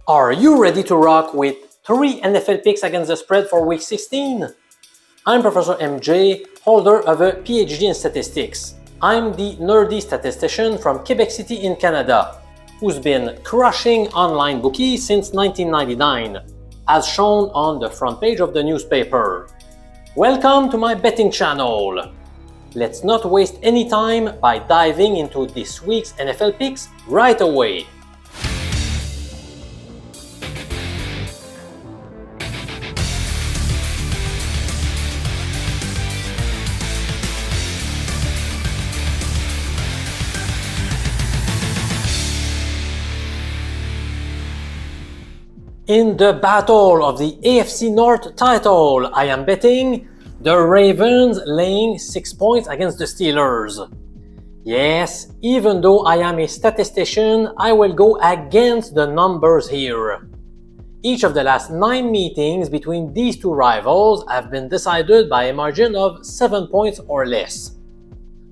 Are you ready to rock with 3 NFL picks against the spread for Week 16? I'm Professor MJ, holder of a PhD in statistics. I'm the nerdy statistician from Quebec City in Canada, who's been crushing online bookies since 1999, as shown on the front page of the newspaper. Welcome to my betting channel. Let's not waste any time by diving into this week's NFL picks right away. In the battle of the AFC North title, I am betting the Ravens laying 6 points against the Steelers. Yes, even though I am a statistician, I will go against the numbers here. Each of the last 9 meetings between these two rivals have been decided by a margin of 7 points or less.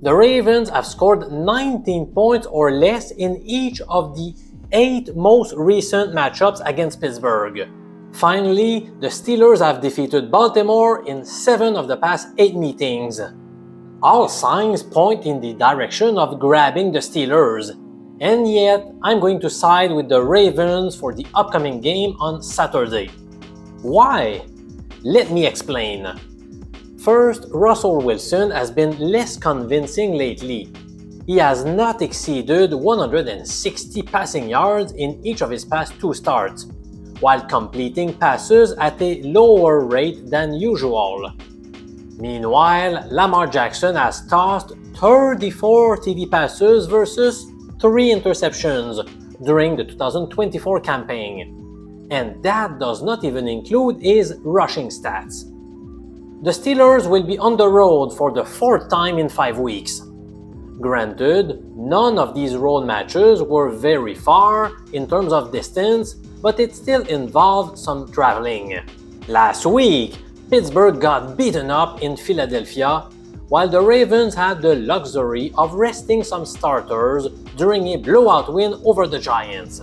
The Ravens have scored 19 points or less in each of the 8 most recent matchups against Pittsburgh. Finally, the Steelers have defeated Baltimore in 7 of the past 8 meetings. All signs point in the direction of grabbing the Steelers, and yet I'm going to side with the Ravens for the upcoming game on Saturday. Why? Let me explain. First, Russell Wilson has been less convincing lately. He has not exceeded 160 passing yards in each of his past 2 starts, while completing passes at a lower rate than usual. Meanwhile, Lamar Jackson has tossed 34 TD passes versus 3 interceptions during the 2024 campaign, and that does not even include his rushing stats. The Steelers will be on the road for the 4th time in 5 weeks. Granted, none of these road matches were very far in terms of distance, but it still involved some traveling. Last week, Pittsburgh got beaten up in Philadelphia, while the Ravens had the luxury of resting some starters during a blowout win over the Giants.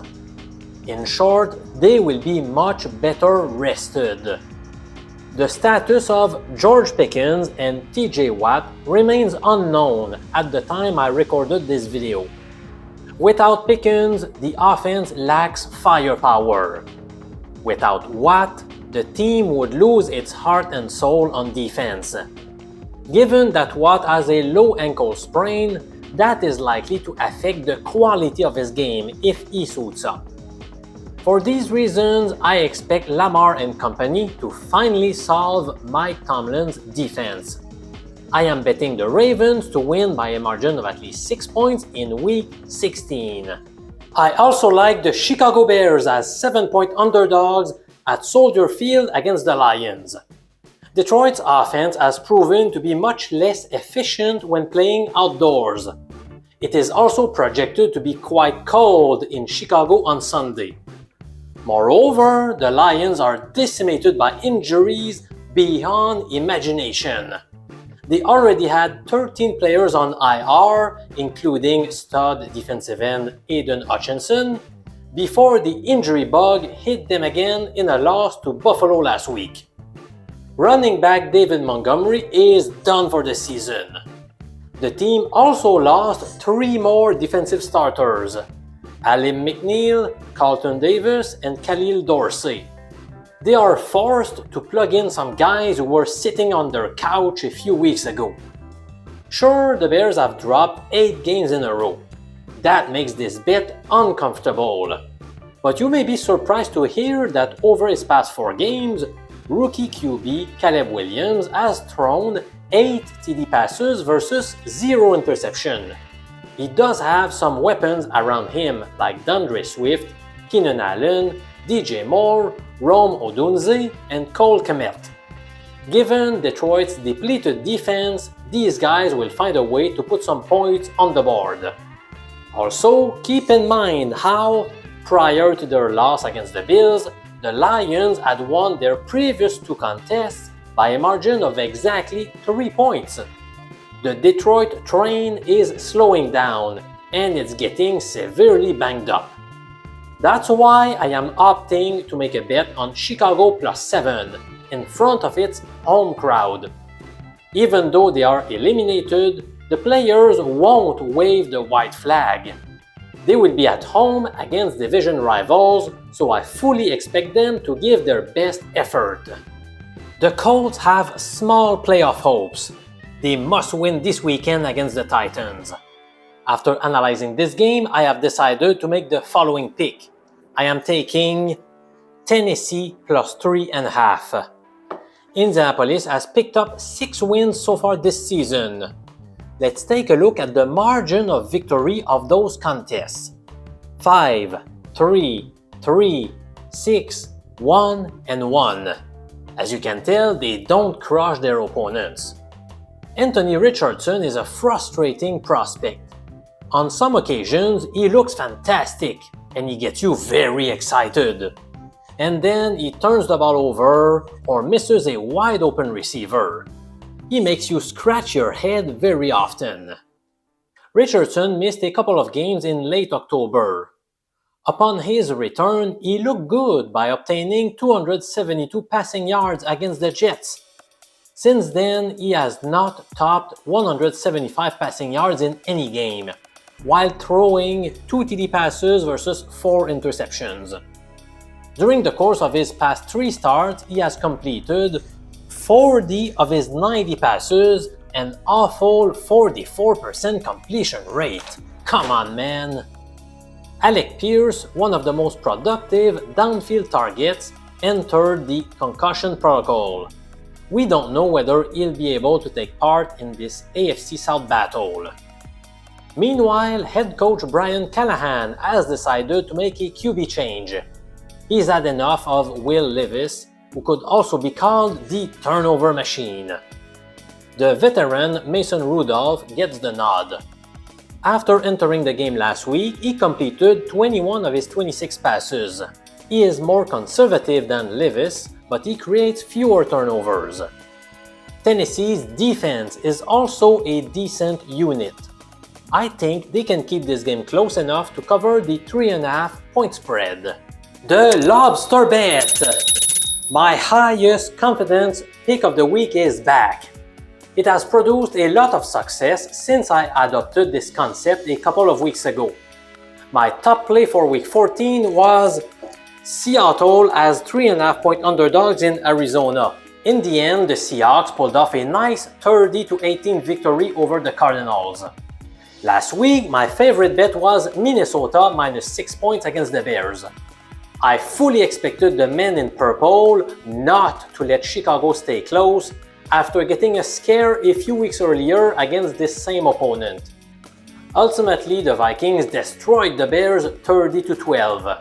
In short, they will be much better rested. The status of George Pickens and TJ Watt remains unknown at the time I recorded this video. Without Pickens, the offense lacks firepower. Without Watt, the team would lose its heart and soul on defense. Given that Watt has a low ankle sprain, that is likely to affect the quality of his game if he suits up. For these reasons, I expect Lamar and company to finally solve Mike Tomlin's defense. I am betting the Ravens to win by a margin of at least 6 points in Week 16. I also like the Chicago Bears as 7-point underdogs at Soldier Field against the Lions. Detroit's offense has proven to be much less efficient when playing outdoors. It is also projected to be quite cold in Chicago on Sunday. Moreover, the Lions are decimated by injuries beyond imagination. They already had 13 players on IR, including stud defensive end Aiden Hutchinson, before the injury bug hit them again in a loss to Buffalo last week. Running back David Montgomery is done for the season. The team also lost 3 more defensive starters: Alim McNeil, Carlton Davis, and Khalil Dorsey. They are forced to plug in some guys who were sitting on their couch a few weeks ago. Sure, the Bears have dropped 8 games in a row. That makes this bet uncomfortable. But you may be surprised to hear that over his past 4 games, rookie QB Caleb Williams has thrown 8 TD passes versus 0 interception. He does have some weapons around him like DeAndre Swift, Keenan Allen, DJ Moore, Rome Odunze, and Cole Kmet. Given Detroit's depleted defense, these guys will find a way to put some points on the board. Also, keep in mind how, prior to their loss against the Bills, the Lions had won their previous 2 contests by a margin of exactly 3 points. The Detroit train is slowing down, and it's getting severely banged up. That's why I am opting to make a bet on Chicago +7 in front of its home crowd. Even though they are eliminated, the players won't wave the white flag. They will be at home against division rivals, so I fully expect them to give their best effort. The Colts have small playoff hopes. They must win this weekend against the Titans. After analyzing this game, I have decided to make the following pick. I am taking Tennessee +3.5. Indianapolis has picked up 6 wins so far this season. Let's take a look at the margin of victory of those contests. 5, 3, 3, 6, 1, and 1. As you can tell, they don't crush their opponents. Anthony Richardson is a frustrating prospect. On some occasions, he looks fantastic and he gets you very excited. And then he turns the ball over or misses a wide open receiver. He makes you scratch your head very often. Richardson missed a couple of games in late October. Upon his return, he looked good by obtaining 272 passing yards against the Jets. Since then, he has not topped 175 passing yards in any game, while throwing 2 TD passes versus 4 interceptions. During the course of his past 3 starts, he has completed 40 of his 90 passes, an awful 44% completion rate. Come on, man! Alec Pierce, one of the most productive downfield targets, entered the concussion protocol. We don't know whether he'll be able to take part in this AFC South battle. Meanwhile, head coach Brian Callahan has decided to make a QB change. He's had enough of Will Levis, who could also be called the turnover machine. The veteran Mason Rudolph gets the nod. After entering the game last week, he completed 21 of his 26 passes. He is more conservative than Levis, but he creates fewer turnovers. Tennessee's defense is also a decent unit. I think they can keep this game close enough to cover the 3.5 point spread. The Lobster Bet! My highest confidence pick of the week is back. It has produced a lot of success since I adopted this concept a couple of weeks ago. My top play for week 14 was Seattle as 3.5 point underdogs in Arizona. In the end, the Seahawks pulled off a nice 30-18 victory over the Cardinals. Last week, my favorite bet was Minnesota -6 points against the Bears. I fully expected the men in purple not to let Chicago stay close after getting a scare a few weeks earlier against this same opponent. Ultimately, the Vikings destroyed the Bears 30-12.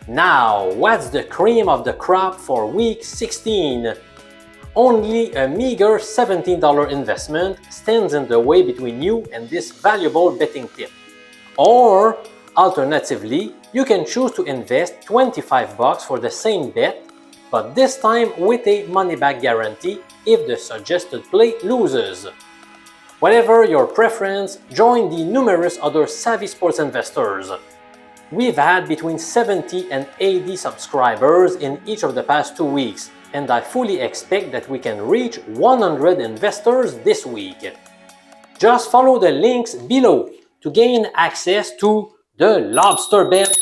Now, what's the cream of the crop for week 16? Only a meager $17 investment stands in the way between you and this valuable betting tip. Or, alternatively, you can choose to invest $25 for the same bet, but this time with a money-back guarantee if the suggested play loses. Whatever your preference, join the numerous other savvy sports investors. We've had between 70 and 80 subscribers in each of the past 2 weeks, and I fully expect that we can reach 100 investors this week. Just follow the links below to gain access to the Lobster Bet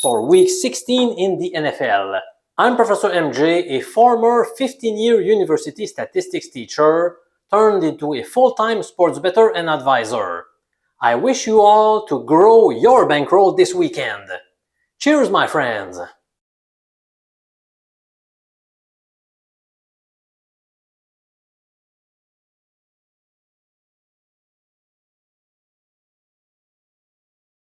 for week 16 in the NFL. I'm Professor MJ, a former 15-year university statistics teacher turned into a full-time sports bettor and advisor. I wish you all to grow your bankroll this weekend. Cheers, my friends!